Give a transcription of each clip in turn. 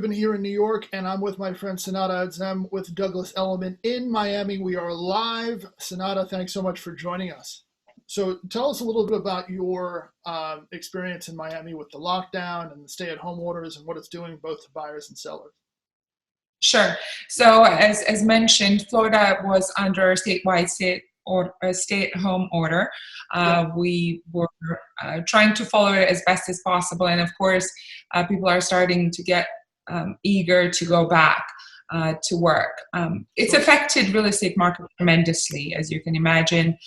Rubin here in New York, and I'm with my friend Sanada Adzem with Douglas Elliman in Miami. We are live. Sanada, thanks so much for joining us. So tell us a little bit about your experience in Miami with the lockdown and the stay-at-home orders and what it's doing both to buyers and sellers. Sure. So as mentioned, Florida was under a statewide stay-at-home order. We were trying to follow it as best as possible, and of course, people are starting to get eager to go back to work. It's affected real estate market tremendously, as you can imagine,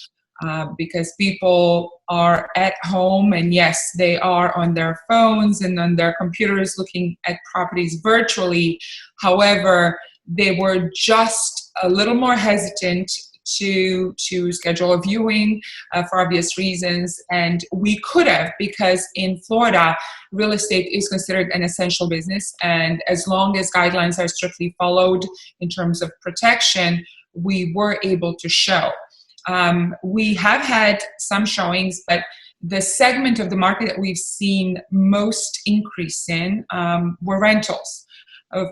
because people are at home, and yes, they are on their phones and on their computers looking at properties virtually. However, they were just a little more hesitant to schedule a viewing for obvious reasons, and we could have, because in Florida, real estate is considered an essential business, and as long as guidelines are strictly followed in terms of protection, we were able to show. We have had some showings, but the segment of the market that we've seen most increase in were rentals.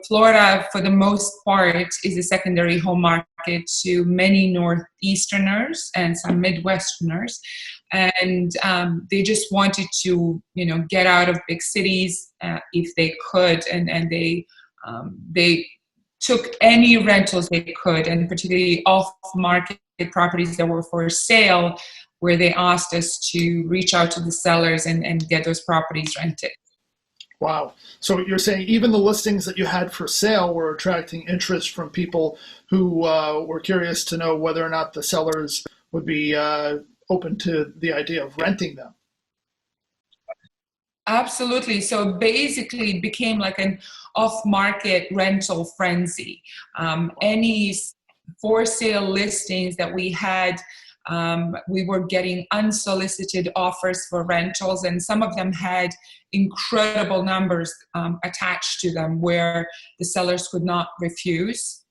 Florida, for the most part, is a secondary home market to many Northeasterners and some Midwesterners, and they just wanted to, get out of big cities if they could, and they took any rentals they could, and particularly off-market properties that were for sale, where they asked us to reach out to the sellers and get those properties rented. Wow. So you're saying even the listings that you had for sale were attracting interest from people who were curious to know whether or not the sellers would be open to the idea of renting them. Absolutely. So basically it became like an off-market rental frenzy. Any for sale listings that we had, we were getting unsolicited offers for rentals, and some of them had incredible numbers attached to them where the sellers could not refuse.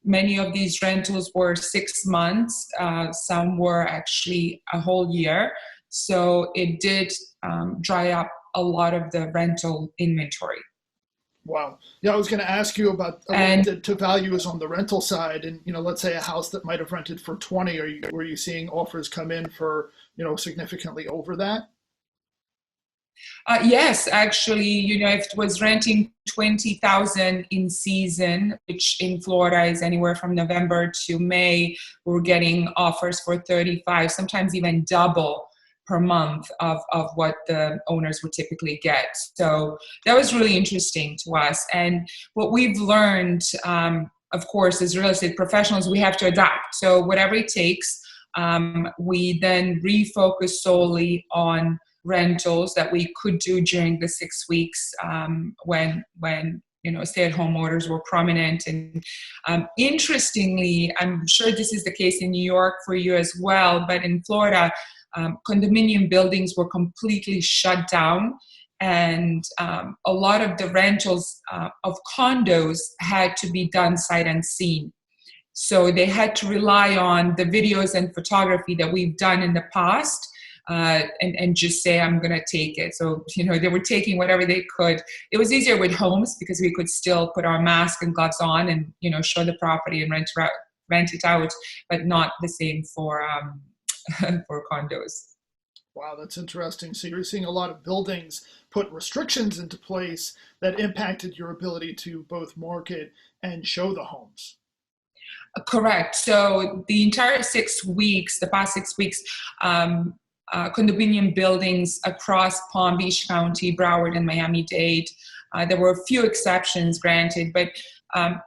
Many of these rentals were 6 months, some were actually a whole year. So it did dry up a lot of the rental inventory. Wow. Yeah, I was going to ask you about to values on the rental side, and let's say a house that might have rented for 20. Were you seeing offers come in for significantly over that? Yes, actually, if it was renting 20,000 in season, which in Florida is anywhere from November to May, we're getting offers for 35, sometimes even double per month of what the owners would typically get. So that was really interesting to us. And what we've learned, of course, as real estate professionals, we have to adapt. So whatever it takes, we then refocus solely on rentals that we could do during the 6 weeks when stay-at-home orders were prominent. And interestingly, I'm sure this is the case in New York for you as well, but in Florida, condominium buildings were completely shut down, and a lot of the rentals of condos had to be done sight unseen. So they had to rely on the videos and photography that we've done in the past and just say, I'm going to take it. So, they were taking whatever they could. It was easier with homes because we could still put our mask and gloves on and, show the property and rent it out, but not the same for condos. Wow, that's interesting. So you're seeing a lot of buildings put restrictions into place that impacted your ability to both market and show the homes. Correct. So the entire 6 weeks, the past 6 weeks, condominium buildings across Palm Beach County, Broward, and Miami-Dade, there were a few exceptions granted, but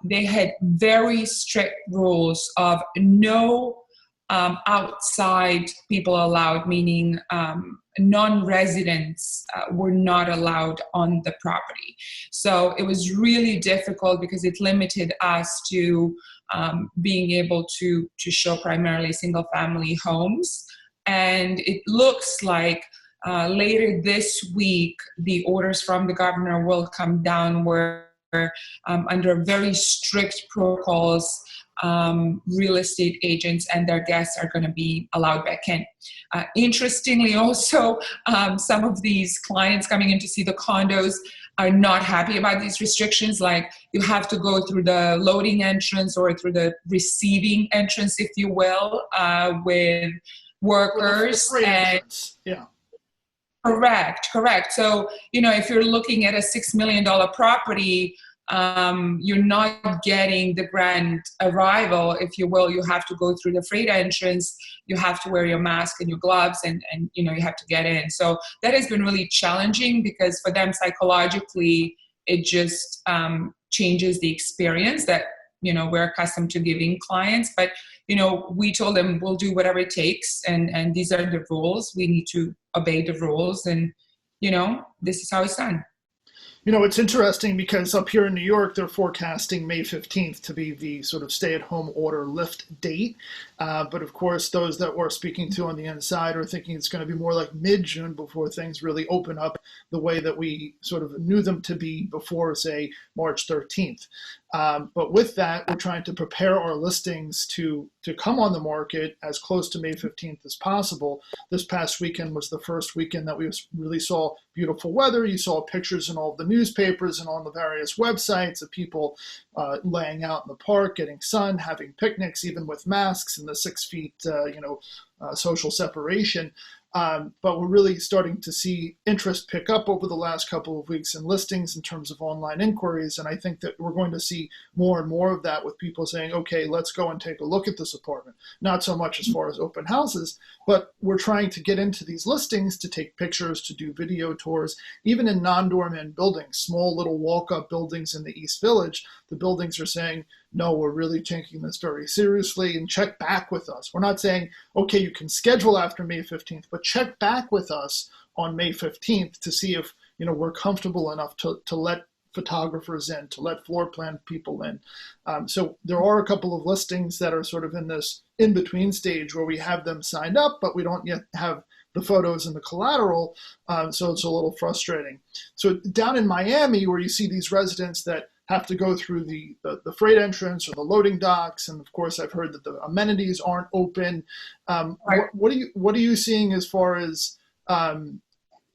they had very strict rules of no outside people allowed, meaning non-residents were not allowed on the property. So it was really difficult because it limited us to being able to show primarily single-family homes. And it looks like later this week, the orders from the governor will come down where under very strict protocols, real estate agents and their guests are going to be allowed back in. Interestingly, also, some of these clients coming in to see the condos are not happy about these restrictions, like you have to go through the loading entrance or through the receiving entrance, if you will, with workers. The freight entrance. Yeah. Correct. So, if you're looking at a $6 million property, you're not getting the grand arrival, if you will. You have to go through the freight entrance. You have to wear your mask and your gloves, and you have to get in. So that has been really challenging, because for them psychologically, it just changes the experience that we're accustomed to giving clients. But we told them we'll do whatever it takes, and these are the rules. We need to obey the rules, and this is how it's done. It's interesting because up here in New York, they're forecasting May 15th to be the sort of stay-at-home order lift date. But of course, those that we're speaking to on the inside are thinking it's going to be more like mid-June before things really open up the way that we sort of knew them to be before, say, March 13th. But with that, we're trying to prepare our listings to come on the market as close to May 15th as possible. This past weekend was the first weekend that we really saw beautiful weather. You saw pictures in all of the newspapers and on the various websites of people laying out in the park, getting sun, having picnics, even with masks and the 6 feet, social separation. But we're really starting to see interest pick up over the last couple of weeks in listings in terms of online inquiries. And I think that we're going to see more and more of that with people saying, okay, let's go and take a look at this apartment. Not so much as far as open houses, but we're trying to get into these listings to take pictures, to do video tours, even in non-doorman buildings, small little walk-up buildings in the East Village. The buildings are saying, no, we're really taking this very seriously, and check back with us. We're not saying, okay, you can schedule after May 15th, but check back with us on May 15th to see if we're comfortable enough to let photographers in, to let floor plan people in. So there are a couple of listings that are sort of in this in-between stage where we have them signed up, but we don't yet have the photos and the collateral, so it's a little frustrating. So down in Miami, where you see these residents that have to go through the freight entrance or the loading docks, and of course I've heard that the amenities aren't open. Right. What are you seeing as far as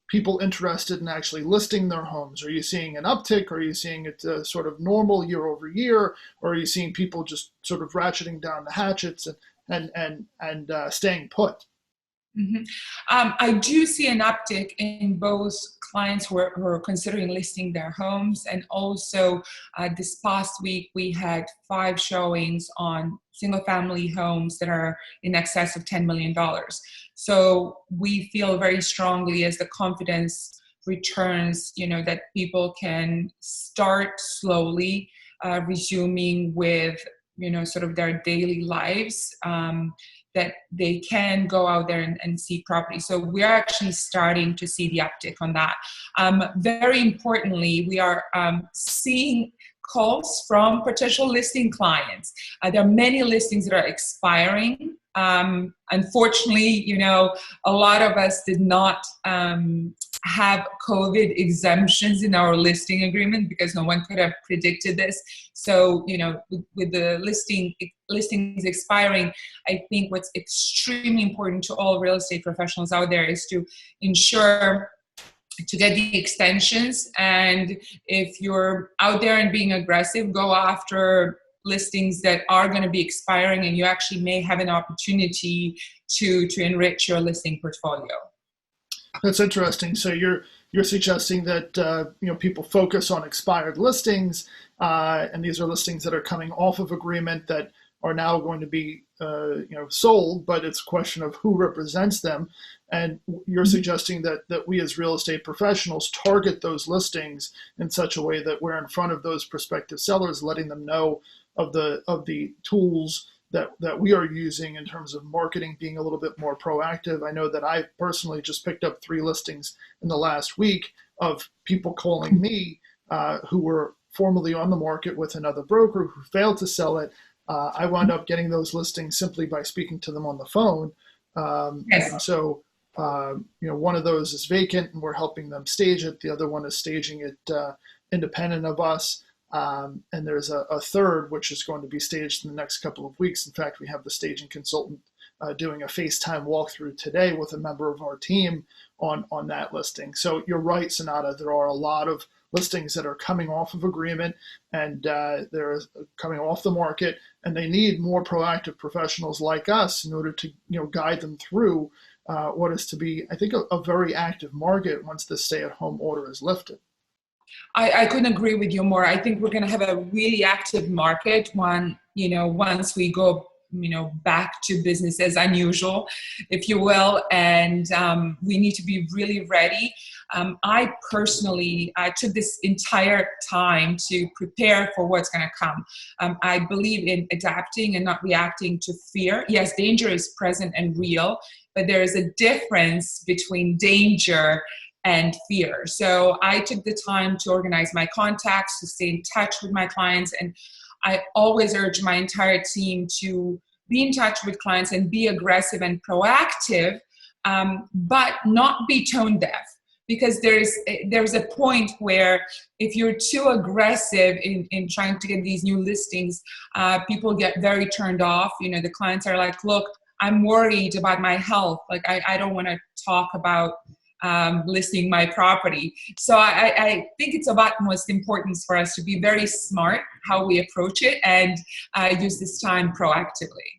people interested in actually listing their homes? Are you seeing an uptick? Are you seeing it sort of normal year over year? Or are you seeing people just sort of ratcheting down the hatchets and staying put? Mm-hmm. I do see an uptick in both clients who are considering listing their homes, and also this past week we had 5 showings on single-family homes that are in excess of $10 million. So we feel very strongly, as the confidence returns, that people can start slowly resuming with sort of their daily lives, that they can go out there and see property. So we're actually starting to see the uptick on that. Very importantly, we are seeing calls from potential listing clients. There are many listings that are expiring. Unfortunately, a lot of us did not have COVID exemptions in our listing agreement because no one could have predicted this. So, with the listings expiring, I think what's extremely important to all real estate professionals out there is to ensure to get the extensions. And if you're out there and being aggressive, go after listings that are going to be expiring, and you actually may have an opportunity to enrich your listing portfolio. That's interesting. So you're suggesting that people focus on expired listings, and these are listings that are coming off of agreement that are now going to be sold, but it's a question of who represents them. And you're suggesting that we as real estate professionals target those listings in such a way that we're in front of those prospective sellers, letting them know of the tools that we are using in terms of marketing, being a little bit more proactive. I know that I personally just picked up 3 listings in the last week of people calling me who were formerly on the market with another broker who failed to sell it. I wound up getting those listings simply by speaking to them on the phone. Yes. And so, one of those is vacant and we're helping them stage it. The other one is staging it independent of us. And there's a third, which is going to be staged in the next couple of weeks. In fact, we have the staging consultant doing a FaceTime walkthrough today with a member of our team on that listing. So you're right, Senada. There are a lot of listings that are coming off of agreement and they're coming off the market, and they need more proactive professionals like us in order to guide them through what is to be, I think, a very active market once the stay-at-home order is lifted. I couldn't agree with you more. I think we're going to have a really active market once we go, back to business as unusual, if you will, and we need to be really ready. I personally took this entire time to prepare for what's going to come. I believe in adapting and not reacting to fear. Yes, danger is present and real, but there is a difference between danger and fear. So I took the time to organize my contacts, to stay in touch with my clients. And I always urge my entire team to be in touch with clients and be aggressive and proactive, but not be tone deaf. Because there's a point where if you're too aggressive in trying to get these new listings, people get very turned off. The clients are like, look, I'm worried about my health. Like, I don't want to talk about listing my property. So I think it's of utmost importance for us to be very smart how we approach it and use this time proactively.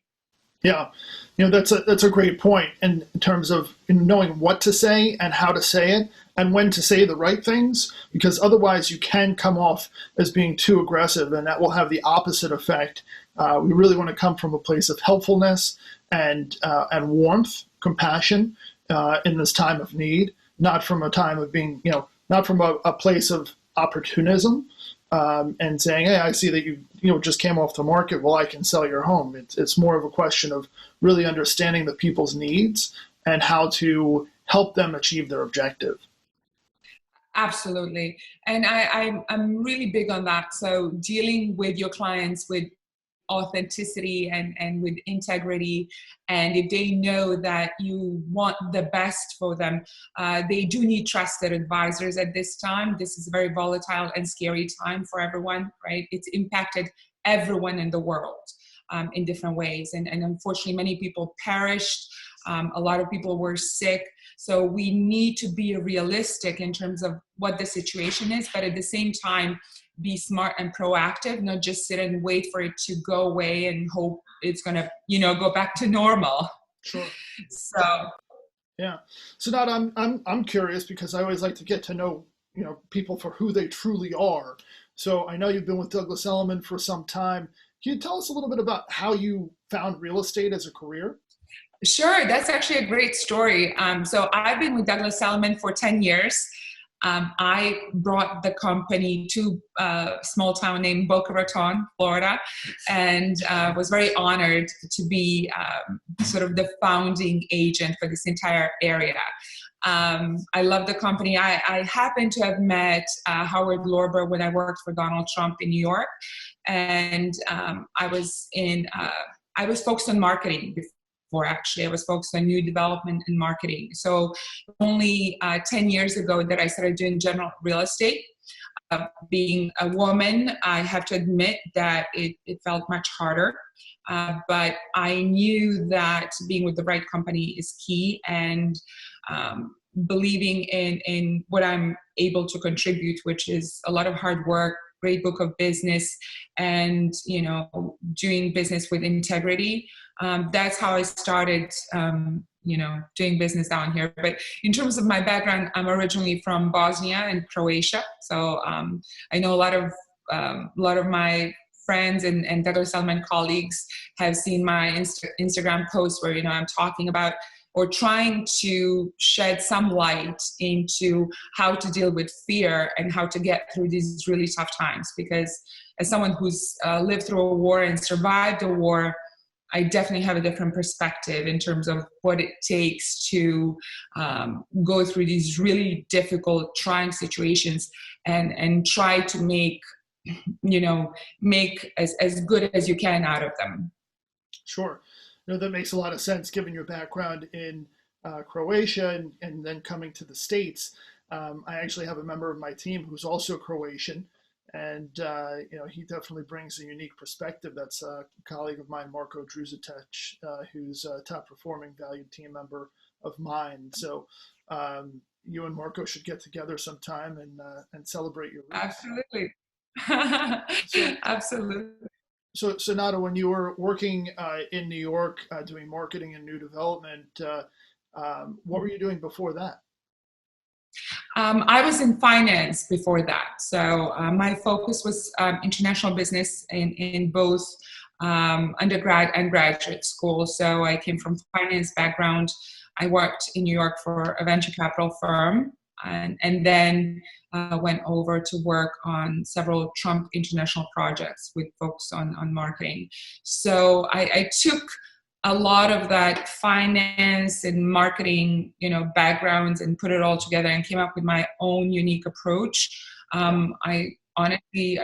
Yeah, that's a great point in terms of knowing what to say and how to say it and when to say the right things, because otherwise you can come off as being too aggressive, and that will have the opposite effect. We really want to come from a place of helpfulness and warmth, compassion in this time of need, not from a time of being, not from a place of opportunism. And saying, hey, I see that you just came off the market. Well, I can sell your home. It's more of a question of really understanding the people's needs and how to help them achieve their objective. Absolutely. And I'm really big on that. So dealing with your clients with authenticity and with integrity, and if they know that you want the best for them, they do need trusted advisors at this time. This is a very volatile and scary time for everyone, right? It's impacted everyone in the world in different ways, and unfortunately many people perished. A lot of people were sick. So we need to be realistic in terms of what the situation is, but at the same time be smart and proactive, not just sit and wait for it to go away and hope it's going to, go back to normal. Sure. So, yeah. So now I'm curious, because I always like to get to know, people for who they truly are. So I know you've been with Douglas Elliman for some time. Can you tell us a little bit about how you found real estate as a career? Sure. That's actually a great story. So I've been with Douglas Elliman for 10 years. I brought the company to a small town named Boca Raton, Florida, and was very honored to be sort of the founding agent for this entire area. I love the company. I happened to have met Howard Lorber when I worked for Donald Trump in New York, and I was focused on marketing before. Actually, I was focused on new development and marketing. So only 10 years ago that I started doing general real estate. Being a woman, I have to admit that it felt much harder. But I knew that being with the right company is key, and believing in what I'm able to contribute, which is a lot of hard work, great book of business, and doing business with integrity. That's how I started doing business down here. But in terms of my background, I'm originally from Bosnia and Croatia, so I know a lot of my friends and Douglas Elliman colleagues have seen my Instagram posts where I'm talking about or trying to shed some light into how to deal with fear and how to get through these really tough times. Because as someone who's lived through a war and survived a war, I definitely have a different perspective in terms of what it takes to go through these really difficult, trying situations and try to make as good as you can out of them. Sure. That makes a lot of sense given your background in Croatia and then coming to the States. I actually have a member of my team who's also Croatian, and he definitely brings a unique perspective. That's a colleague of mine, Marko Druzetec, who's a top performing valued team member of mine. So you and Marco should get together sometime and celebrate your roots. Absolutely. So, Absolutely. so Nada, when you were working in New York doing marketing and new development, what were you doing before that? I was in finance before that. So my focus was international business in both undergrad and graduate school. So I came from finance background. I worked in New York for a venture capital firm and then went over to work on several Trump international projects with focus on marketing. So I took a lot of that finance and marketing, backgrounds and put it all together and came up with my own unique approach. I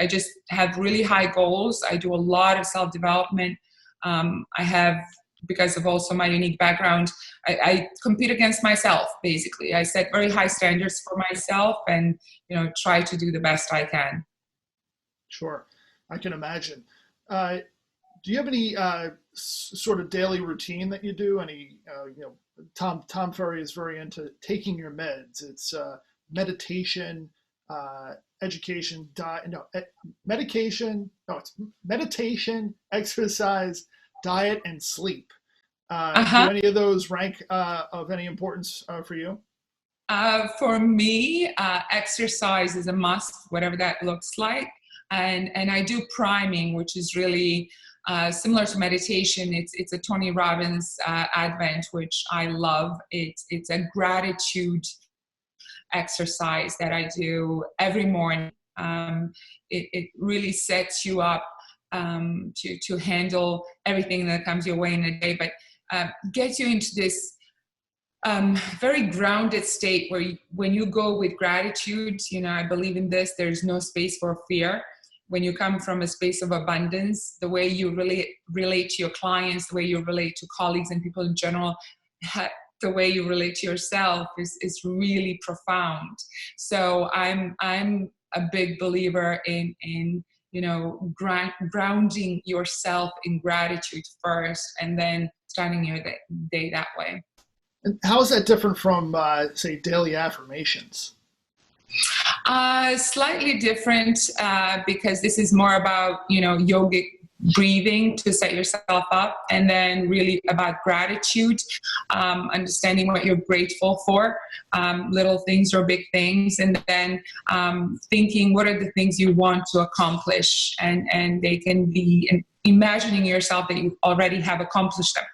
just have really high goals. I do a lot of self-development. I have, because of also my unique background, I compete against myself, basically. I set very high standards for myself and, try to do the best I can. Sure, I can imagine. Do you have any sort of daily routine that you do? Any, Tom Ferry is very into taking your meds. It's meditation, education, diet. No, medication. No, it's meditation, exercise, diet, and sleep. Do any of those rank of any importance for you? For me, exercise is a must, whatever that looks like. And I do priming, which is really similar to meditation. It's a Tony Robbins Advent, which I love. It's a gratitude exercise that I do every morning. It really sets you up to handle everything that comes your way in a day, but gets you into this very grounded state where when you go with gratitude, I believe in this, there's no space for fear. When you come from a space of abundance, the way you really relate to your clients, the way you relate to colleagues and people in general, the way you relate to yourself is really profound. So I'm a big believer in grounding yourself in gratitude first, and then starting your day that way. And how is that different from, say, daily affirmations? Slightly different because this is more about, yogic breathing to set yourself up, and then really about gratitude, understanding what you're grateful for, little things or big things, and then thinking what are the things you want to accomplish, and they can be imagining yourself that you already have accomplished them.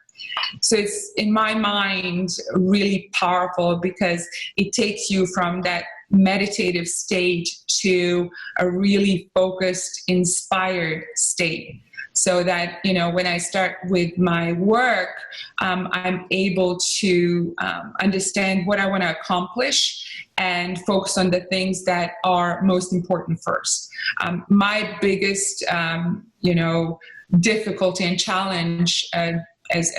So it's, in my mind, really powerful because it takes you from that meditative state to a really focused, inspired state. So that, when I start with my work, I'm able to understand what I want to accomplish and focus on the things that are most important first. My biggest, difficulty and challenge as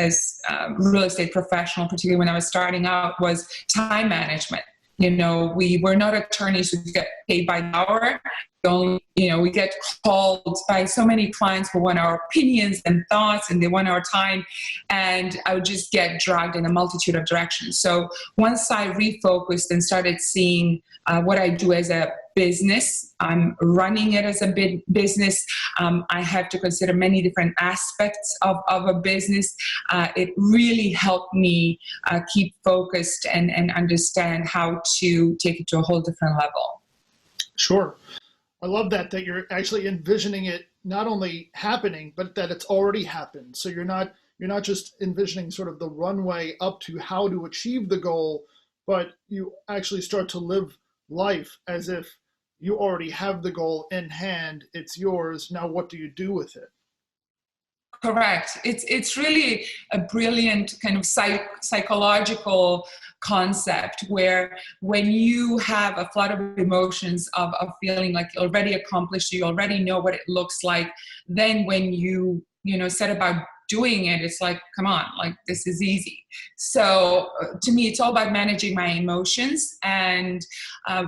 a real estate professional, particularly when I was starting out, was time management. We were not attorneys who get paid by the hour. We get called by so many clients who want our opinions and thoughts, and they want our time. And I would just get dragged in a multitude of directions. So once I refocused and started seeing what I do as a business, I'm running it as a big business. I have to consider many different aspects of a business. It really helped me keep focused and understand how to take it to a whole different level. Sure. I love that you're actually envisioning it not only happening, but that it's already happened. So you're not just envisioning sort of the runway up to how to achieve the goal, but you actually start to live life as if you already have the goal in hand. It's yours. Now what do you do with it? Correct. It's really a brilliant kind of psychological concept where when you have a flood of emotions of feeling like you already accomplished, you already know what it looks like, then when you set about doing it, it's like, come on, like this is easy. So to me, it's all about managing my emotions. And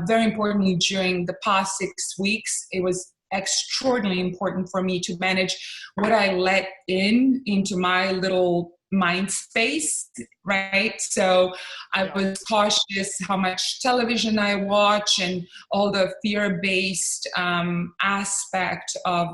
very importantly, during the past 6 weeks, it was extraordinarily important for me to manage what I let into my little mind space, right? So I was cautious how much television I watch and all the fear-based aspect of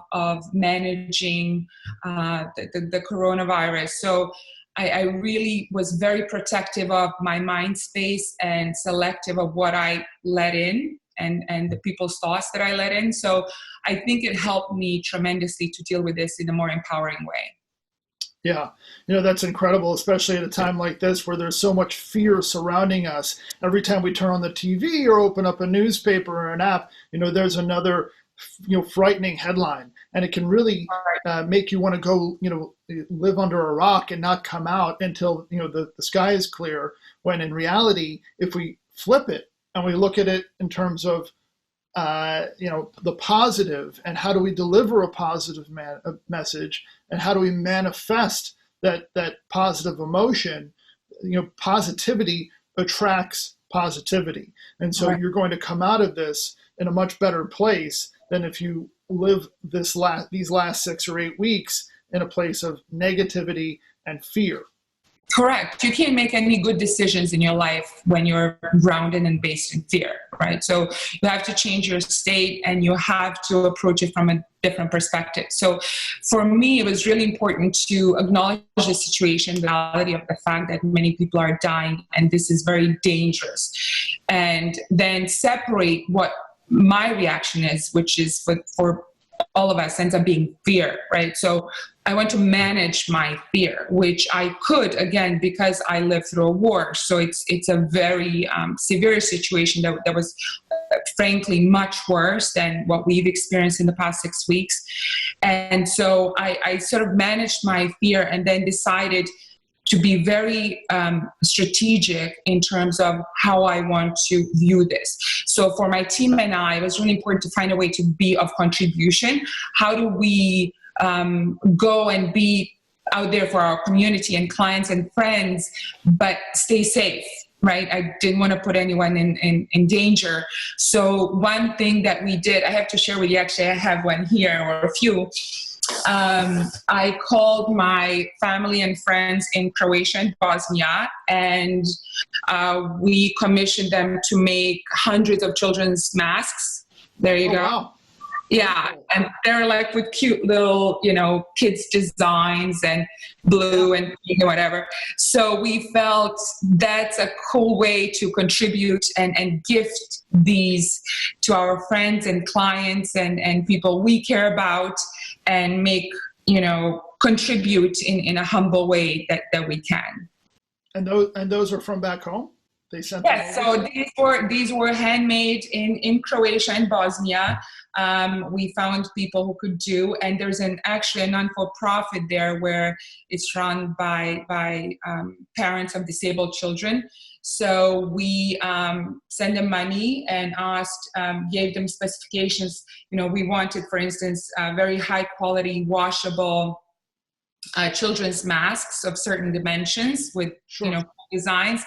managing the coronavirus. So I really was very protective of my mind space and selective of what I let in and the people's thoughts that I let in. So I think it helped me tremendously to deal with this in a more empowering way. Yeah, that's incredible, especially at a time like this where there's so much fear surrounding us. Every time we turn on the TV or open up a newspaper or an app, there's another, frightening headline, and it can really make you want to go, live under a rock and not come out until, the sky is clear. When in reality, if we flip it and we look at it in terms of, the positive, and how do we deliver a positive message, and how do we manifest that positive emotion? Positivity attracts positivity, and so you're going to come out of this in a much better place than if you live these last 6 or 8 weeks in a place of negativity and fear. Correct. You can't make any good decisions in your life when you're grounded and based in fear, right? So you have to change your state, and you have to approach it from a different perspective. So for me, it was really important to acknowledge the situation, the reality of the fact that many people are dying, and this is very dangerous. And then separate what my reaction is, which is for all of us ends up being fear, right? So I want to manage my fear, which I could, again, because I lived through a war. So it's a very severe situation that was frankly much worse than what we've experienced in the past 6 weeks. And so I sort of managed my fear, and then decided to be very strategic in terms of how I want to view this. So for my team and I, it was really important to find a way to be of contribution. How do we go and be out there for our community and clients and friends, but stay safe, right? I didn't want to put anyone in danger. So one thing that we did, I have to share with you, actually, I have one here, or a few. I called my family and friends in Croatia and Bosnia, and we commissioned them to make hundreds of children's masks. There you go. Wow. Yeah, and they're like with cute little, kids' designs and blue and pink and whatever. So we felt that's a cool way to contribute and gift these to our friends and clients and people we care about, and make, contribute in a humble way that we can. And those are from back home? They sent Yes, so these were handmade in Croatia and Bosnia. We found people who could do, and there's actually a non-for-profit there where it's run by parents of disabled children. So we sent them money and gave them specifications. We wanted, for instance, very high quality washable children's masks of certain dimensions with, designs,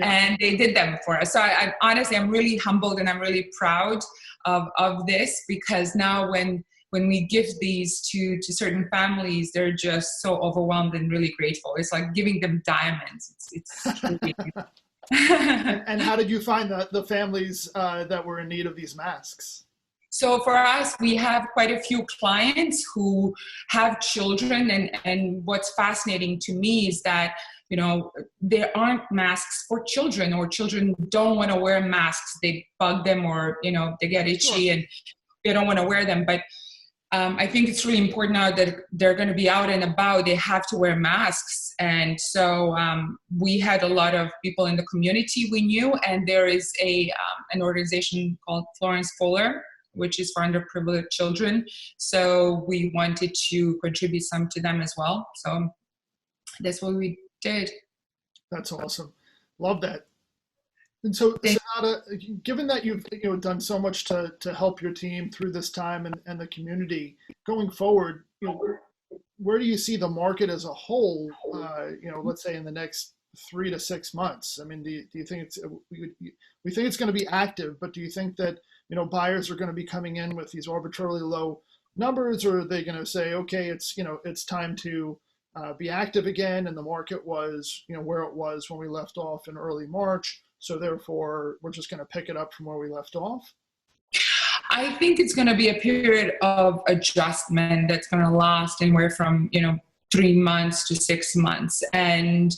and they did them for us. So I honestly, I'm really humbled, and I'm really proud of this, because now when we give these to certain families, they're just so overwhelmed and really grateful. It's like giving them diamonds. It's truly. And how did you find the families that were in need of these masks? So for us, we have quite a few clients who have children, and what's fascinating to me is that there aren't masks for children, or children don't want to wear masks. They bug them, or they get itchy and they don't want to wear them. But I think it's really important now that they're going to be out and about. They have to wear masks. And so we had a lot of people in the community we knew, and there is an organization called Florence Fuller, which is for underprivileged children. So we wanted to contribute some to them as well. So that's what we did. That's awesome. Love that. And so, Senada, given that you've done so much to help your team through this time and the community going forward, where do you see the market as a whole? Let's say in the next 3 to 6 months. I mean, do you think we think it's going to be active, but do you think that buyers are going to be coming in with these arbitrarily low numbers, or are they going to say, okay, it's time to be active again, and the market was, where it was when we left off in early March. So therefore, we're just going to pick it up from where we left off. I think it's going to be a period of adjustment that's going to last anywhere from 3 months to 6 months. And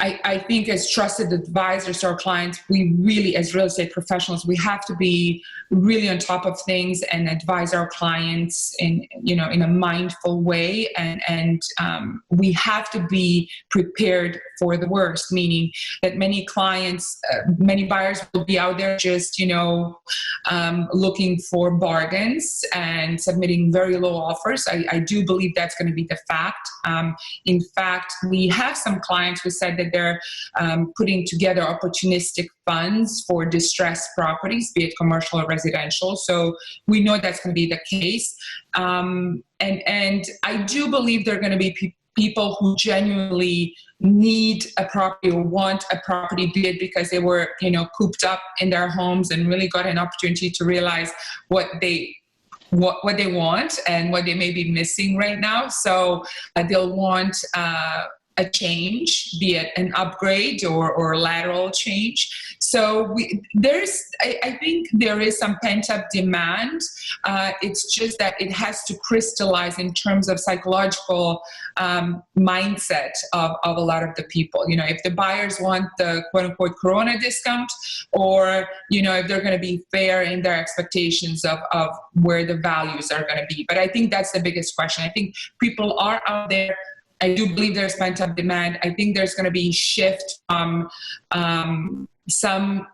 I think as trusted advisors to our clients, we really, as real estate professionals, we have to be really on top of things and advise our clients in a mindful way. And we have to be prepared for the worst, meaning that many clients, many buyers will be out there just, looking for bargains and submitting very low offers. I do believe that's going to be the fact. In fact, we have some clients who said that they're putting together opportunistic funds for distressed properties, be it commercial or residential. So we know that's going to be the case. And I do believe there are going to be people who genuinely need a property or want a property, be it because they were, cooped up in their homes and really got an opportunity to realize what they want and what they may be missing right now. So they'll want a change, be it an upgrade or lateral change. So I think there is some pent-up demand. It's just that it has to crystallize in terms of psychological mindset of a lot of the people. If the buyers want the quote-unquote Corona discount, or, if they're going to be fair in their expectations of where the values are going to be. But I think that's the biggest question. I think people are out there. I do believe there's pent-up demand. I think there's going to be shift from some,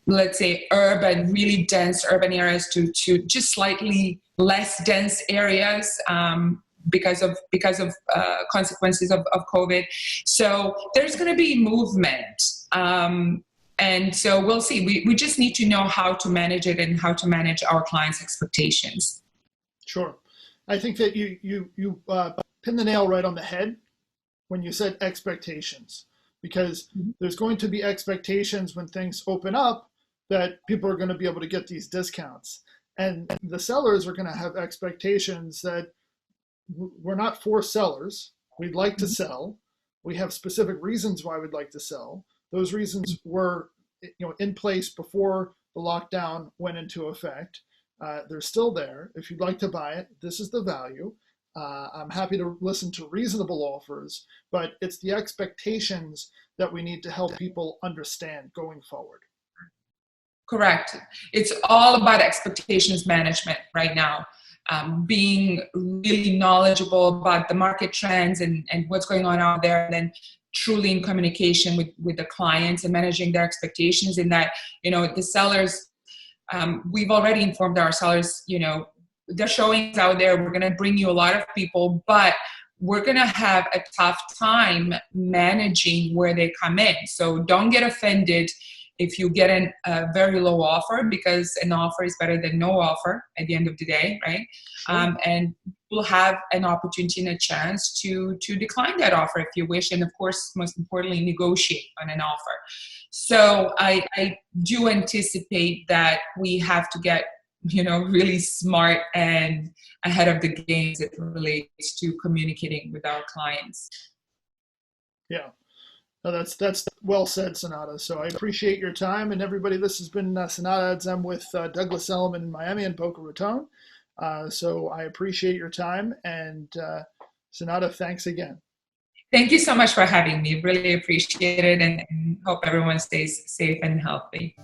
let's say, really dense urban areas to just slightly less dense areas because of consequences of COVID. So there's going to be movement. And so we'll see. We just need to know how to manage it and how to manage our clients' expectations. Sure. I think that you pinned the nail right on the head when you said expectations, because there's going to be expectations when things open up that people are going to be able to get these discounts. And the sellers are going to have expectations that we're not forced sellers. We'd like to sell. We have specific reasons why we'd like to sell. Those reasons were in place before the lockdown went into effect. They're still there. If you'd like to buy it, this is the value. I'm happy to listen to reasonable offers, but it's the expectations that we need to help people understand going forward. Correct. It's all about expectations management right now. Being really knowledgeable about the market trends and what's going on out there, and then truly in communication with the clients and managing their expectations. In that, the sellers, we've already informed our sellers, the showings out there, we're going to bring you a lot of people, but we're going to have a tough time managing where they come in. So don't get offended if you get a very low offer, because an offer is better than no offer at the end of the day, right? Sure. And you'll have an opportunity and a chance to decline that offer if you wish, and of course, most importantly, negotiate on an offer. So I do anticipate that we have to get really smart and ahead of the game as it relates to communicating with our clients. Yeah, no, that's well said, Senada. So I appreciate your time, and everybody. This has been Senada Adzem with Douglas Elliman in Miami and Boca Raton. So I appreciate your time, and Senada, thanks again. Thank you so much for having me. Really appreciate it, and hope everyone stays safe and healthy.